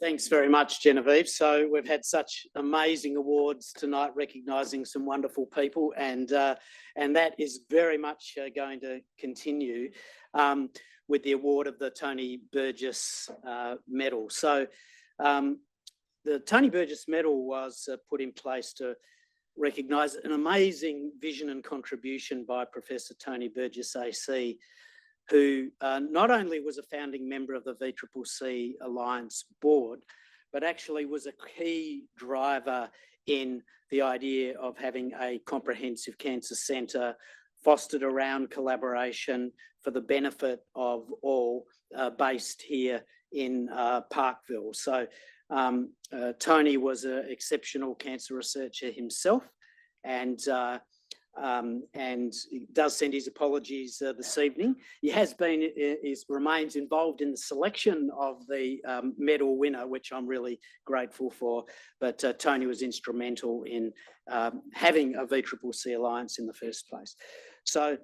Thanks very much, Genevieve. So we've had such amazing awards tonight, recognising some wonderful people, and that is very much going to continue with the award of the Tony Burgess Medal. So the Tony Burgess Medal was put in place to recognise an amazing vision and contribution by Professor Tony Burgess AC, who not only was a founding member of the VCCC Alliance board, but actually was a key driver in the idea of having a comprehensive cancer centre fostered around collaboration for the benefit of all, based here in Parkville. So Tony was an exceptional cancer researcher himself, and he does send his apologies this evening. He remains involved in the selection of the medal winner, which I'm really grateful for. But Tony was instrumental in having a VCCC Alliance in the first place. So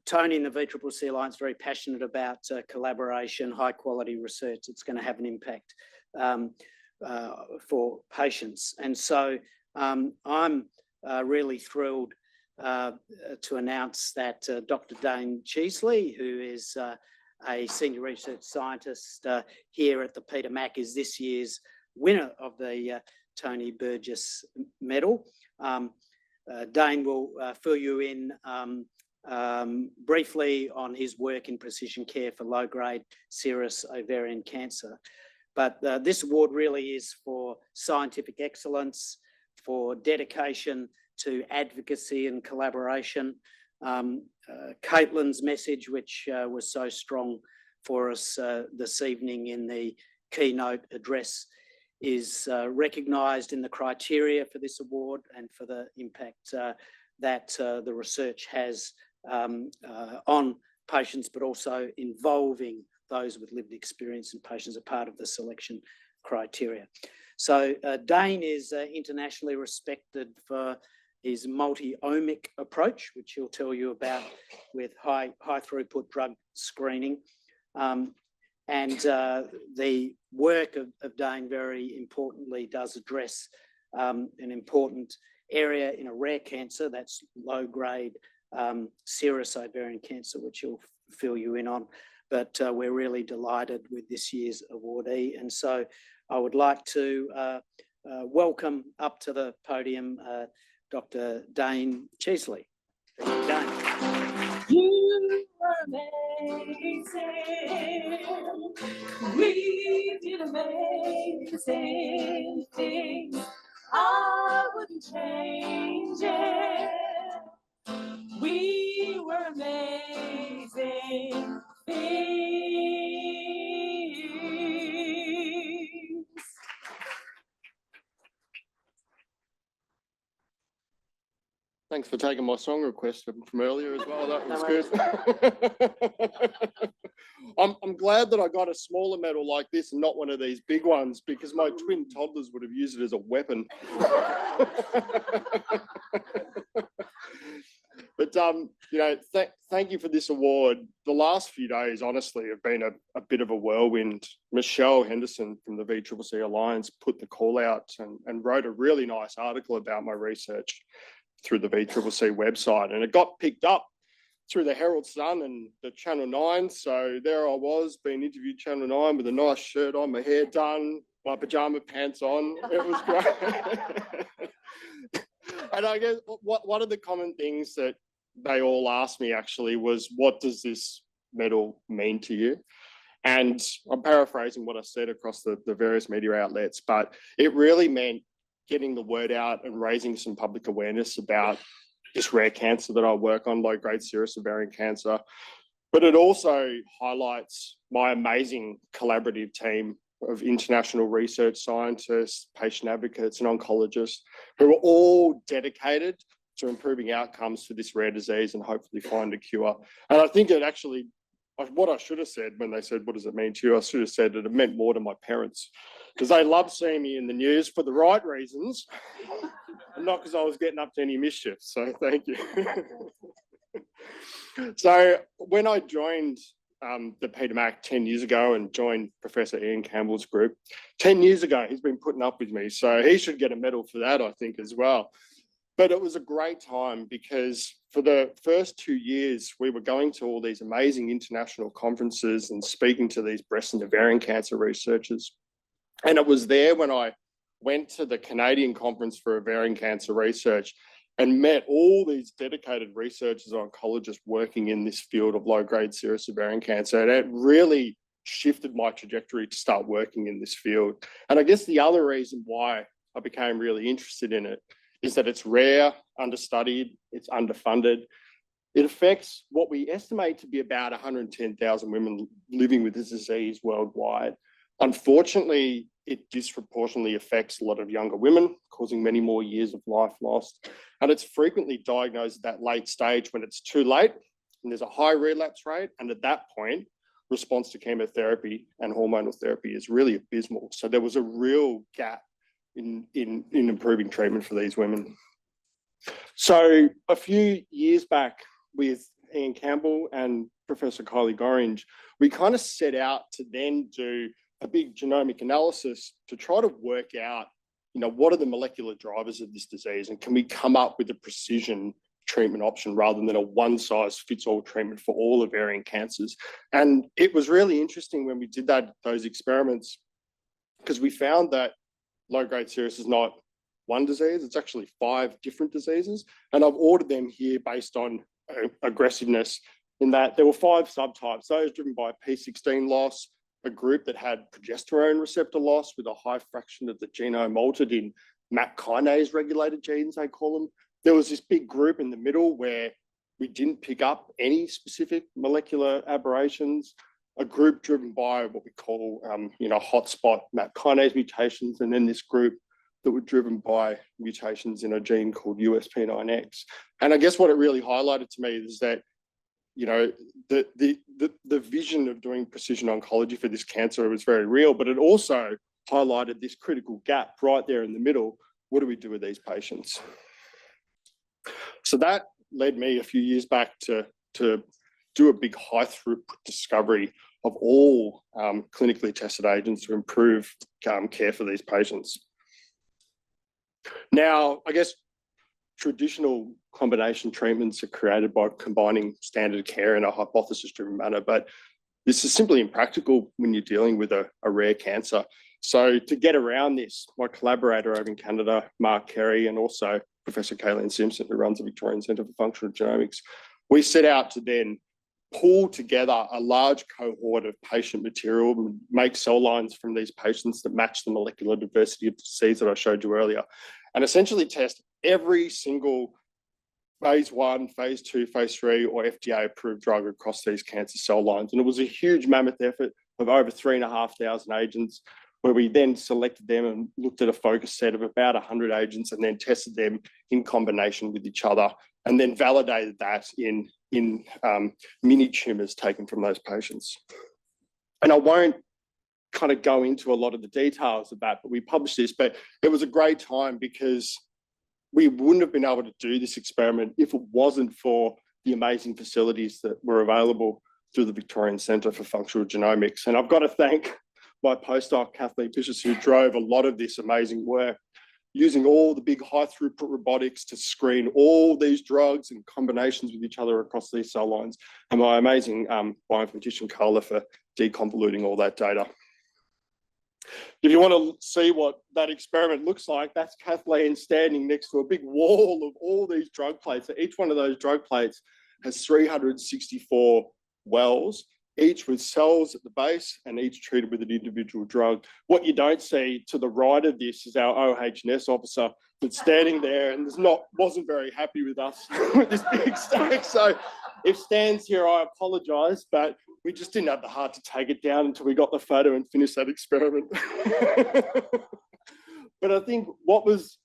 Tony and the VCCC Alliance very passionate about collaboration, high quality research. It's going to have an impact for patients. And so I'm really thrilled to announce that Dr. Dane Cheasley, who is a senior research scientist here at the Peter Mac, is this year's winner of the Tony Burgess Medal. Dane will fill you in briefly on his work in precision care for low-grade serous ovarian cancer. But this award really is for scientific excellence, for dedication to advocacy and collaboration. Caitlin's message, which was so strong for us this evening in the keynote address, is recognised in the criteria for this award and for the impact that the research has on patients, but also involving those with lived experience in patients are part of the selection criteria. So Dane is internationally respected for his multi-omic approach, which he'll tell you about, with high throughput drug screening. And the work of Dane, very importantly, does address an important area in a rare cancer, that's low-grade serous ovarian cancer, which he'll fill you in on. But we're really delighted with this year's awardee. And so I would like to welcome up to the podium Dr. Dane Cheasley. Dane. You were amazing. We did amazing things. I wouldn't change it. We were amazing things. Thanks for taking my song request from earlier as well. That was good. I'm glad that I got a smaller medal like this and not one of these big ones, because my twin toddlers would have used it as a weapon. But, you know, thank you for this award. The last few days, honestly, have been a bit of a whirlwind. Michelle Henderson from the VCCC Alliance put the call out and wrote a really nice article about my research through the VCCC website, and it got picked up through the Herald Sun and the Channel 9. So there I was, being interviewed Channel 9 with a nice shirt on, my hair done, my pajama pants on. It was great. And I guess one of the common things that they all asked me actually was, what does this medal mean to you? And I'm paraphrasing what I said across the various media outlets, but it really meant getting the word out and raising some public awareness about this rare cancer that I work on, low-grade serous ovarian cancer. But it also highlights my amazing collaborative team of international research scientists, patient advocates, and oncologists who are all dedicated to improving outcomes for this rare disease and hopefully find a cure. And I think it actually, what I should have said when they said, what does it mean to you? I should have said that it meant more to my parents, because they loved seeing me in the news for the right reasons, and not because I was getting up to any mischief. So thank you. So when I joined the Peter Mac 10 years ago and joined Professor Ian Campbell's group. 10 years ago, he's been putting up with me, so he should get a medal for that, I think, as well. But it was a great time because for the first 2 years, we were going to all these amazing international conferences and speaking to these breast and ovarian cancer researchers. And it was there when I went to the Canadian Conference for Ovarian Cancer Research and met all these dedicated researchers and oncologists working in this field of low-grade serous ovarian cancer. And it really shifted my trajectory to start working in this field. And I guess the other reason why I became really interested in it is that it's rare, understudied, it's underfunded. It affects what we estimate to be about 110,000 women living with this disease worldwide. Unfortunately, it disproportionately affects a lot of younger women, causing many more years of life lost. And it's frequently diagnosed at that late stage when it's too late and there's a high relapse rate. And at that point, response to chemotherapy and hormonal therapy is really abysmal. So there was a real gap in improving treatment for these women. So a few years back with Ian Campbell and Professor Kylie Gorringe, we kind of set out to then do a big genomic analysis to try to work out, what are the molecular drivers of this disease and can we come up with a precision treatment option rather than a one-size-fits-all treatment for all ovarian cancers. And it was really interesting when we did those experiments because we found that low-grade serous is not one disease, it's actually 5 different diseases. And I've ordered them here based on aggressiveness in that there were 5 subtypes, those driven by P16 loss, a group that had progesterone receptor loss with a high fraction of the genome altered in MAP kinase regulated genes, they call them. There was this big group in the middle where we didn't pick up any specific molecular aberrations, a group driven by what we call, hotspot MAP kinase mutations, and then this group that were driven by mutations in a gene called USP9X. And I guess what it really highlighted to me is that, the vision of doing precision oncology for this cancer was very real, but it also highlighted this critical gap right there in the middle. What do we do with these patients? So that led me a few years back to do a big high throughput discovery of all clinically tested agents to improve care for these patients. Now, I guess traditional combination treatments are created by combining standard care in a hypothesis-driven manner, but this is simply impractical when you're dealing with a rare cancer. So to get around this, my collaborator over in Canada, Mark Carey, and also Professor Kayleen Simpson, who runs the Victorian Centre for Functional Genomics, we set out to then pull together a large cohort of patient material and make cell lines from these patients that match the molecular diversity of the disease that I showed you earlier, and essentially test every single phase 1, phase 2, phase 3, or FDA approved drug across these cancer cell lines. And it was a huge mammoth effort of over 3,500 agents, where we then selected them and looked at a focus set of about 100 agents and then tested them in combination with each other, and then validated that in mini tumours taken from those patients. And I won't kind of go into a lot of the details of that, but we published this, but it was a great time because we wouldn't have been able to do this experiment if it wasn't for the amazing facilities that were available through the Victorian Centre for Functional Genomics. And I've got to thank my postdoc, Kathleen Pishas, who drove a lot of this amazing work, using all the big high throughput robotics to screen all these drugs and combinations with each other across these cell lines, and my amazing bioinformatician Carla for deconvoluting all that data. If you want to see what that experiment looks like, that's Kathleen standing next to a big wall of all these drug plates. So each one of those drug plates has 364 wells, each with cells at the base and each treated with an individual drug. What you don't see to the right of this is our OH&S officer that's standing there and wasn't very happy with us with this big stack. So if Stan's here, I apologise, but we just didn't have the heart to take it down until we got the photo and finished that experiment. But I think what was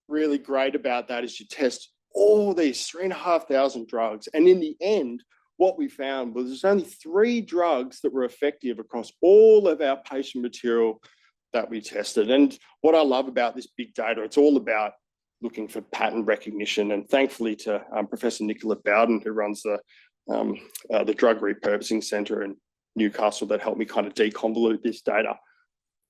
really great about that is you test all these 3,500 drugs, and in the end, what we found was there's only 3 drugs that were effective across all of our patient material that we tested. And what I love about this big data, it's all about looking for pattern recognition. And thankfully to Professor Nicola Bowden, who runs the the Drug Repurposing Centre in Newcastle that helped me kind of deconvolute this data.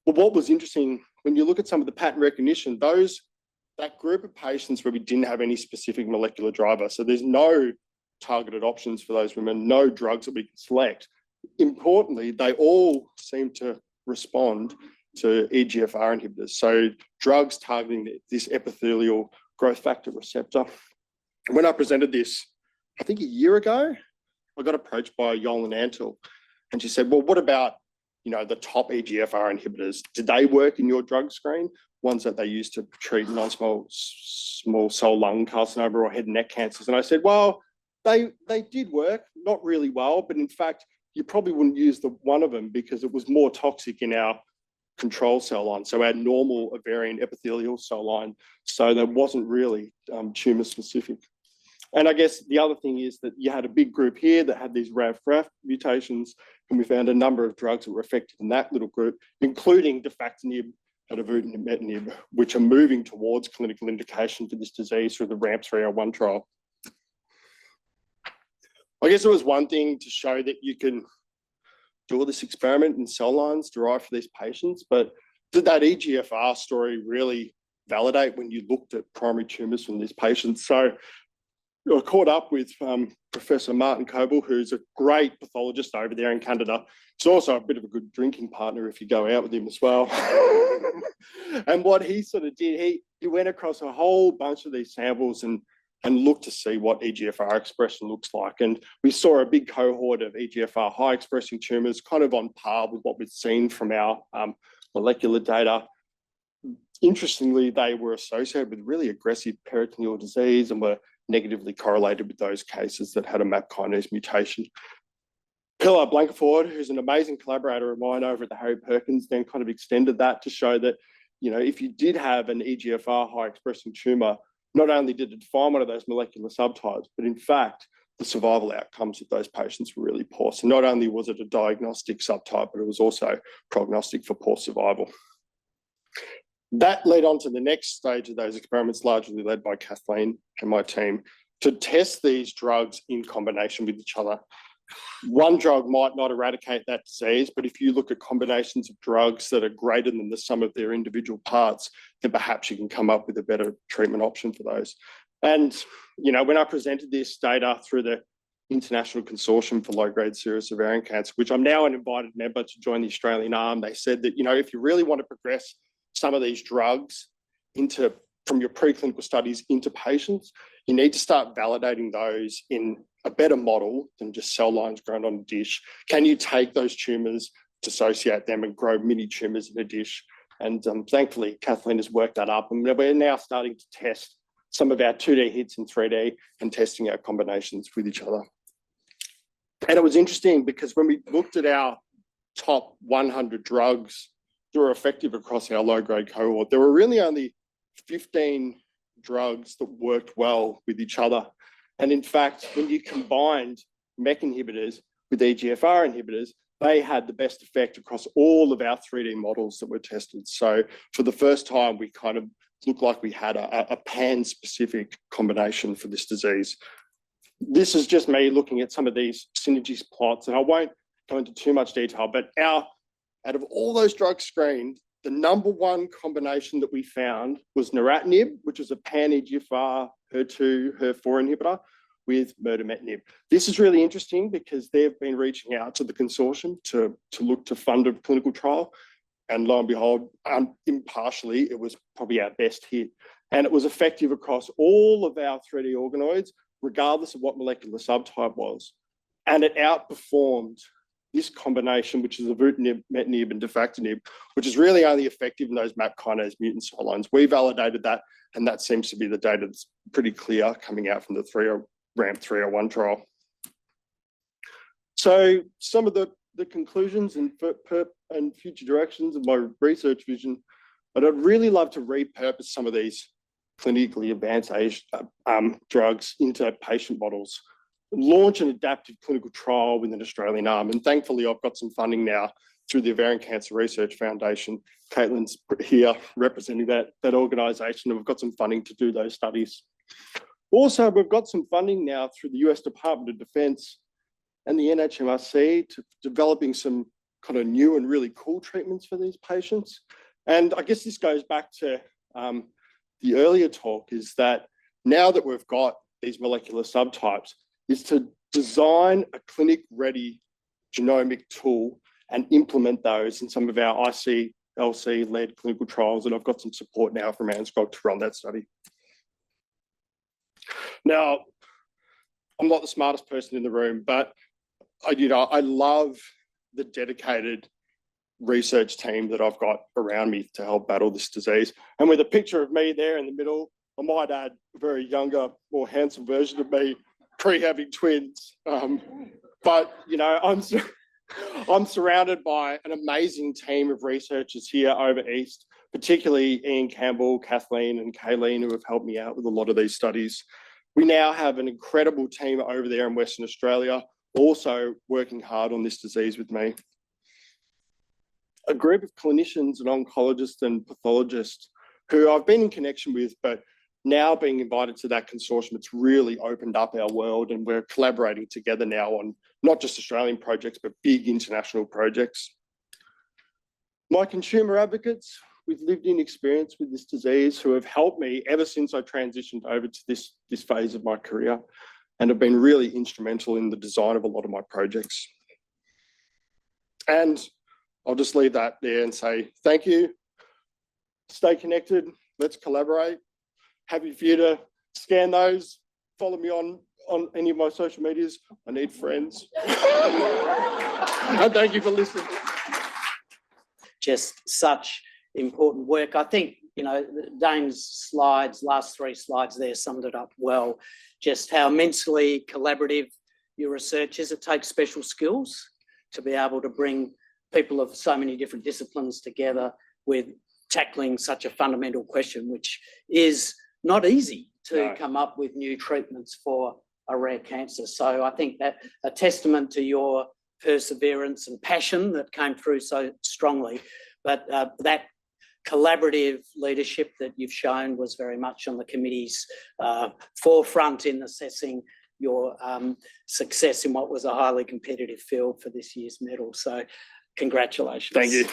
But what was interesting, when you look at some of the pattern recognition, that group of patients where we didn't have any specific molecular driver, so there's no targeted options for those women, no drugs that we can select. Importantly, they all seem to respond to EGFR inhibitors, so drugs targeting this epithelial growth factor receptor. When I presented this, I think a year ago, I got approached by Yolan Antle, and she said, well, what about, you know, the top EGFR inhibitors? Did they work in your drug screen? Ones that they use to treat non-small cell lung carcinoma or head and neck cancers. And I said, well, they did work, not really well, but in fact, you probably wouldn't use the one of them because it was more toxic in our control cell line, so our normal ovarian epithelial cell line. So that wasn't really tumor specific. And I guess the other thing is that you had a big group here that had these RAF-RAF mutations, and we found a number of drugs that were effective in that little group, including defactinib and avutametinib, which are moving towards clinical indication for this disease through the RAMP 301 trial. I guess it was one thing to show that you can do all this experiment in cell lines derived for these patients, but did that EGFR story really validate when you looked at primary tumours from these patients? So I caught up with Professor Martin Coble, who's a great pathologist over there in Canada. He's also a bit of a good drinking partner if you go out with him as well. And what he sort of did, he went across a whole bunch of these samples and looked to see what EGFR expression looks like. And we saw a big cohort of EGFR high expressing tumours, kind of on par with what we've seen from our molecular data. Interestingly, they were associated with really aggressive peritoneal disease and were negatively correlated with those cases that had a MAP kinase mutation. Pilar Blankaford, who's an amazing collaborator of mine over at the Harry Perkins, then kind of extended that to show that, you know, if you did have an EGFR high expressing tumour, not only did it define one of those molecular subtypes, but in fact, the survival outcomes of those patients were really poor. So not only was it a diagnostic subtype, but it was also prognostic for poor survival. That led on to the next stage of those experiments, largely led by Kathleen and my team, to test these drugs in combination with each other. One drug might not eradicate that disease, but if you look at combinations of drugs that are greater than the sum of their individual parts, then perhaps you can come up with a better treatment option for those. And, you know, when I presented this data through the International Consortium for Low-Grade Serous Ovarian Cancer, which I'm now an invited member to join the Australian arm, they said that, you know, if you really want to progress some of these drugs from your preclinical studies into patients, you need to start validating those in a better model than just cell lines grown on a dish. Can you take those tumours, dissociate them and grow mini tumours in a dish? And thankfully, Kathleen has worked that up, and we're now starting to test some of our 2D hits in 3D and testing our combinations with each other. And it was interesting because when we looked at our top 100 drugs that were effective across our low-grade cohort, there were really only 15 drugs that worked well with each other. And in fact, when you combined MEK inhibitors with EGFR inhibitors, they had the best effect across all of our 3D models that were tested. So for the first time, we kind of looked like we had a pan-specific combination for this disease. This is just me looking at some of these synergies plots, and I won't go into too much detail, but out of all those drugs screened, the number one combination that we found was neratinib, which is a pan-EGFR HER2, HER4 inhibitor, with mirdametinib. This is really interesting because they've been reaching out to the consortium to look to fund a clinical trial. And lo and behold, impartially, it was probably our best hit. And it was effective across all of our 3D organoids, regardless of what molecular subtype was. And it outperformed this combination, which is avutametinib and defactinib, which is really only effective in those MAP kinase mutant cell lines. We validated that, and that seems to be the data that's pretty clear coming out from the RAMP 301 trial. So some of the conclusions and future directions of my research vision, but I'd really love to repurpose some of these clinically advanced drugs into patient models, launch an adaptive clinical trial with an Australian arm. And thankfully, I've got some funding now through the Ovarian Cancer Research Foundation. Caitlin's here representing that organisation, and we've got some funding to do those studies. Also, we've got some funding now through the US Department of Defense and the NHMRC to developing some kind of new and really cool treatments for these patients. And I guess this goes back to the earlier talk, is that now that we've got these molecular subtypes, is to design a clinic-ready genomic tool and implement those in some of our ICLC-led clinical trials. And I've got some support now from ANZCOG to run that study. Now, I'm not the smartest person in the room, but I love the dedicated research team that I've got around me to help battle this disease. And with a picture of me there in the middle, I might add a very younger, more handsome version of me, pre-having twins. But, you know, I'm surrounded by an amazing team of researchers here over East, particularly Ian Campbell, Kathleen and Kayleen, who have helped me out with a lot of these studies. We now have an incredible team over there in Western Australia, also working hard on this disease with me. A group of clinicians and oncologists and pathologists who I've been in connection with, but now being invited to that consortium, it's really opened up our world, and we're collaborating together now on not just Australian projects, but big international projects. My consumer advocates with lived-in experience with this disease, who have helped me ever since I transitioned over to this phase of my career, and have been really instrumental in the design of a lot of my projects. And I'll just leave that there and say thank you. Stay connected. Let's collaborate. Happy for you to scan those. Follow me on any of my social medias. I need friends. And thank you for listening. Just such important work. I think, you know, Dane's slides, last 3 slides there summed it up well. Just how immensely collaborative your research is. It takes special skills to be able to bring people of so many different disciplines together with tackling such a fundamental question, which is not easy to come up with new treatments for a rare cancer. So I think that a testament to your perseverance and passion that came through so strongly, but that collaborative leadership that you've shown was very much on the committee's forefront in assessing your success in what was a highly competitive field for this year's medal. So congratulations. Thank you.